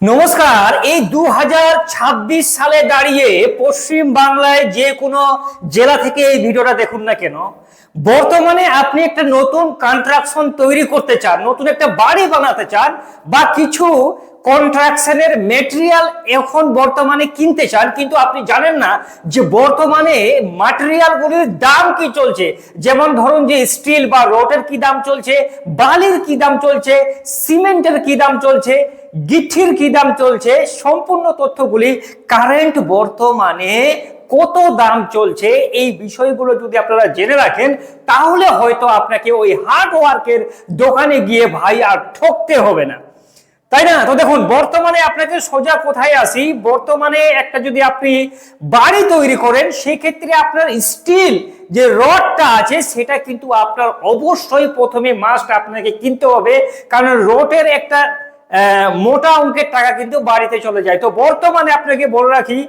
নমস্কার। এই 2026 সালে দাঁড়িয়ে পশ্চিম বাংলায় যে কোনো জেলা থেকে এই ভিডিওটা দেখুন না কেন, বর্তমানে আপনি একটা নতুন কনস্ট্রাকশন তৈরি করতে চান, নতুন একটা বাড়ি বানাতে চান বা কিছু কনস্ট্রাকশনের মেটেরিয়াল এখন বর্তমানে কিনতে চান, কিন্তু আপনি জানেন না যে বর্তমানে ম্যাটেরিয়ালগুলির দাম কি চলছে। যেমন ধরুন যে স্টিল বা রডের কি দাম চলছে, বালির কি দাম চলছে, সিমেন্টের কি দাম চলছে, গিঠির কি দাম চলছে, সম্পূর্ণ তথ্যগুলি কারেন্ট বর্তমানে কত দাম চলছে এই বিষয়গুলো যদি আপনারা জেনে রাখেন, তাহলে হয়তো আপনাকে ওই হার্ডওয়ার্কের দোকানে গিয়ে ভাই আর ঠকতে হবে না, তাই না? তো দেখুন, বর্তমানে আপনাকে সোজা কোথায় আসি। বর্তমানে একটা যদি আপনি বাড়ি তৈরি করেন, সেক্ষেত্রে আপনার স্টিল যে রডটা আছে সেটা কিন্তু আপনার অবশ্যই প্রথমে মাস্ট আপনাকে কিনতে হবে, কারণ রডের একটা মোটা অঙ্কের টাকা কিন্তু বাড়িতে চলে যায়। তো বর্তমানে আপনাকে বলে রাখি,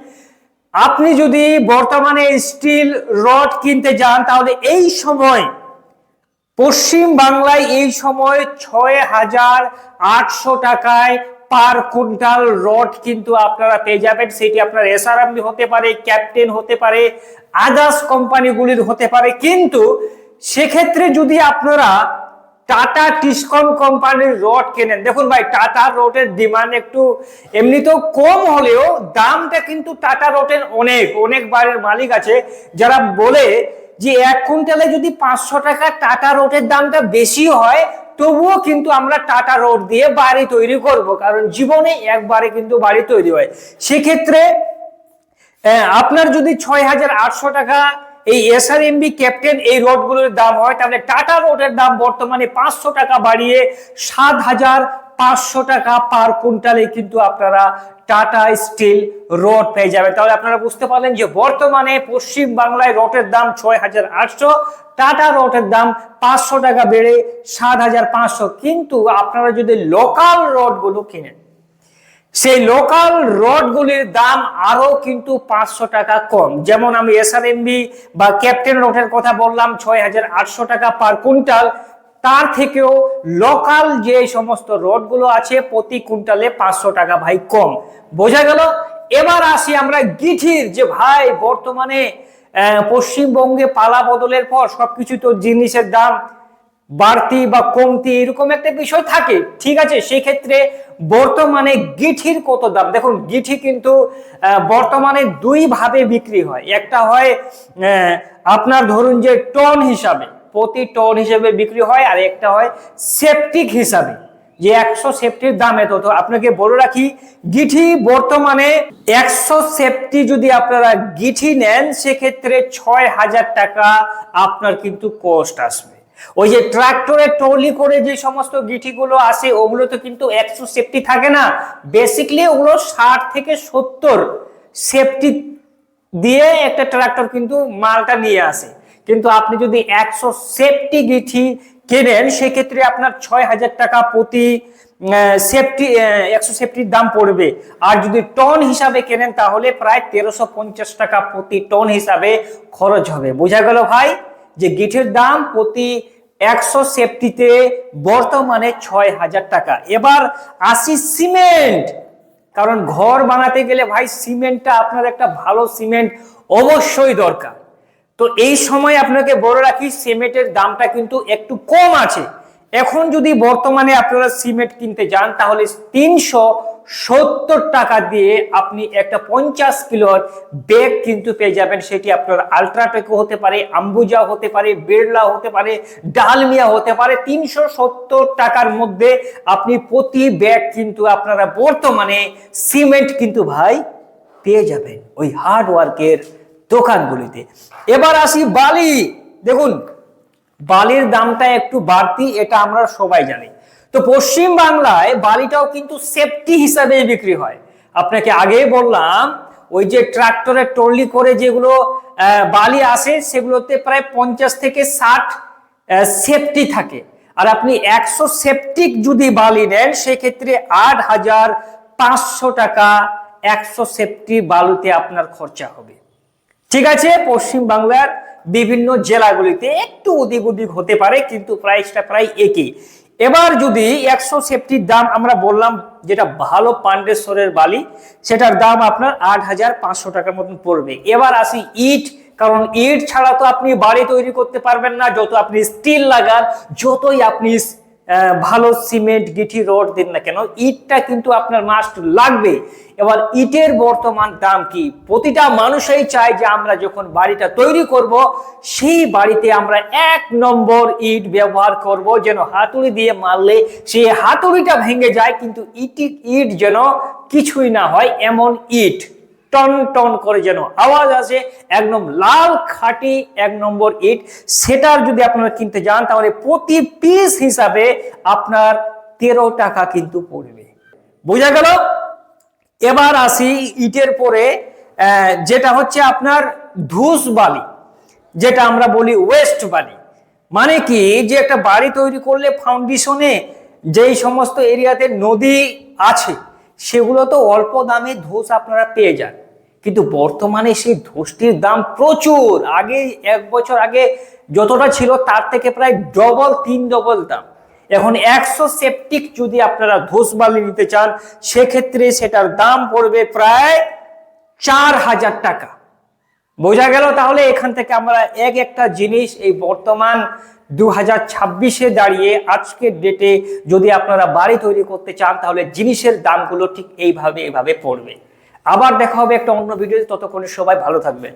আপনি যদি বর্তমানে স্টিল রড কিনতে যান, তাহলে এই সময় পশ্চিম বাংলায় এই সময় 6,800 টাকায় পার কুইন্টাল রড কিন্তু আপনারা পেয়ে যাবেন। সেটি আপনার এসআরএমবি হতে পারে, ক্যাপ্টেন হতে পারে, আদার্স কোম্পানিগুলির হতে পারে। কিন্তু সেক্ষেত্রে যদি আপনারা টাটা টিসকন কোম্পানির রড কেনেন, দেখুন ভাই, টাটা রডের ডিমান্ড একটু এমনি তো কম হলেও দামটা কিন্তু টাটা রডের অনেক অনেক বাড়ির মালিক আছে যারা বলে যে 1 কুইন্টালে যদি 500 টাকা টাটা রডের দামটা বেশি হয়, তবুও কিন্তু আমরা টাটা রড দিয়ে বাড়ি তৈরি করব, কারণ জীবনে একবারে কিন্তু বাড়ি তৈরি হয়। সেক্ষেত্রে আপনার যদি 6,800 টাকা এই এসআরএমবি ক্যাপ্টেন এই রডগুলোর দাম হয়, তাহলে টাটা রডের দাম বর্তমানে 500 টাকা বাড়িয়ে 7,500 টাকা পার কুইন্টালে কিন্তু আপনারা টাটা স্টিল রড পেয়ে যাবেন। তাহলে আপনারা বুঝতে পারলেন যে বর্তমানে পশ্চিম বাংলায় রডের দাম 6,800, টাটা রডের দাম 500 টাকা বেড়ে 7,500। কিন্তু আপনারা যদি লোকাল রডগুলো কিনেন, সেই লোকাল রডগুলির দাম আরো কিন্তু 500 টাকা কম। যেমন আমি এসআরএমবি বা ক্যাপ্টেন রডের কথা বললাম 6,800 টাকা পার কুইন্টাল, তার থেকেও লোকাল যে সমস্ত রডগুলো আছে প্রতি কুইন্টালে 500 টাকা ভাই কম। বোঝা গেল? এবার আসি আমরা গিঠির, যে ভাই বর্তমানে পশ্চিমবঙ্গে পালা বদলের পর সবকিছু তো জিনিসের দাম বাড়তি বা কমতি এরকম একটা বিষয় থাকে, ঠিক আছে? সেই ক্ষেত্রে বর্তমানে গিঠির কত দাম দেখুন। গিঠি কিন্তু বর্তমানে দুই ভাবে বিক্রি হয়। একটা হয় আপনার ধরুন যে টন হিসাবে, প্রতি টন হিসেবে বিক্রি হয়, আর একটা হয় সেপটিক হিসাবে, যে 100 সেফটির দাম এত। তো আপনাকে বলে রাখি, গিঠি বর্তমানে 100 সেফটি যদি আপনারা গিঠি নেন, সেক্ষেত্রে 6,000 টাকা আপনার কিন্তু কস্ট আসবে। ওই যে ট্রাক্টরে ট্রলি করে যে সমস্ত গিঠিগুলো আসে, ওগুলো তো কিন্তু 100 সেফটি থাকে না। বেসিক্যালি ওগুলো 60 থেকে 70 সেফটি দিয়ে একটা ট্রাক্টর কিন্তু মালটা নিয়ে আসে। কিন্তু আপনি যদি 100 সেফটি গিঠি কেনেন, সেক্ষেত্রে আপনার 6,000 টাকা প্রতি সেফটি 100 সেফটির দাম পড়বে। আর যদি টন হিসাবে কেনেন, তাহলে প্রায় 1350 টাকা প্রতি টন হিসাবে খরচ হবে। বোঝা গেল ভাই যে গিঠের দাম প্রতি 100 সেফটিতে বর্তমানে 6,000 টাকা। এবার আসি সিমেন্ট, কারণ ঘর বানাতে গেলে ভাই সিমেন্টটা আপনার একটা ভালো সিমেন্ট অবশ্যই দরকার। তো এই সময় আপনাকে বলে রাখি, সিমেন্টের দামটা কিন্তু একটু কম আছে। এখন যদি বর্তমানে আপনারা সিমেন্ট কিনতে যান, তাহলে 370 টাকা দিয়ে আপনি একটা 50 কিলোর ব্যাগ কিন্তু পেয়ে যাবেন। সেটি আপনার আলট্রাটেকও হতে পারে, আম্বুজা হতে পারে, বিড়লা হতে পারে, ডালমিয়া হতে পারে। 370 টাকার মধ্যে আপনি প্রতি ব্যাগ কিন্তু আপনারা বর্তমানে সিমেন্ট কিন্তু ভাই পেয়ে যাবেন ওই হার্ডওয়ার্কের দোকানগুলিতে। এবার আসি বালি। দেখুন, বালির দামটা একটু বাড়তি, এটা আমরা সবাই জানি। তো পশ্চিম বাংলায় বালিটাও কিন্তু সেফটি হিসাবে বিক্রি হয়। আপনাকে আগেই বললাম, ওই যে ট্রাক্টরে ট্রলি করে যেগুলো বালি আসে, সেগুলোতে প্রায় 50 থেকে 60 সেফটি থাকে। আর আপনি 100 সেফটিক যদি বালি নেন, সেক্ষেত্রে 8,500 টাকা 100 সেফটি বালুতে আপনার খরচা হবে। ঠিক আছে? পশ্চিম বাংলার বিভিন্ন জেলাগুলিতে একটু ওদিক ওদিক হতে পারে, কিন্তু প্রাইসটা প্রায় একই। এবার যদি 100 সেফটির দাম আমরা বললাম, যেটা ভালো পান্ডেশ্বরের বালি, সেটার দাম আপনার 8,500 টাকার মতন পড়বে। এবার আসি ইট, কারণ ইট ছাড়া তো আপনি বাড়ি তৈরি করতে পারবেন না। যত আপনি স্টিল লাগান, যতই আপনি ভালো সিমেন্ট গিটি রড দিন না কেন, ইটটা কিন্তু আপনার মাস্ট লাগবে। এবার ইটের বর্তমান দাম কি? প্রতিটা মানুষই চায় যে আমরা যখন বাড়িটা তৈরি করব, সেই বাড়িতে আমরা 1 নম্বর ইট ব্যবহার করব, যেন হাতুড়ি দিয়ে মারলে সেই হাতুড়িটা ভেঙে যায়, কিন্তু ইট যেন কিছুই না হয় এমন ইট, টন টন করে যেন আওয়াজ আসে, একদম লাল খাঁটি 1 নম্বর ইট। সেটার যদি আপনারা কিনতে যান, তাহলে প্রতি পিস হিসাবে আপনার 13 টাকা কিন্তু পড়বে। বোঝা গেল? এবার আসি ইটের পরে যেটা হচ্ছে আপনার ধূস বালি, যেটা আমরা বলি ওয়েস্ট বালি। মানে কি, যে একটা বাড়ি তৈরি করলে ফাউন্ডেশনে যেই সমস্ত এরিয়াতে নদী আছে, সেগুলো তো অল্প দামে ধূস আপনারা পেয়ে যান, কিন্তু বর্তমানে সেই ধূসটির দাম প্রচুর। আগে 1 বছর আগে যতটা ছিল তার থেকে প্রায় ডবল 3 ডবল দাম। এখন 100 সেপটিক যদি আপনারা ধূস বালি নিতে চান, সেক্ষেত্রে সেটার দাম পড়বে প্রায় 4,000 টাকা। বোঝা গেল? তাহলে এখান থেকে আমরা একটা জিনিস, এই বর্তমান 2026-এ দাঁড়িয়ে আজকের ডেটে যদি আপনারা বাড়ি তৈরি করতে চান, তাহলে জিনিসের দামগুলো ঠিক এইভাবে পড়বে। আবার দেখা হবে একটা অন্য ভিডিওতে, ততক্ষণে সবাই ভালো থাকবেন।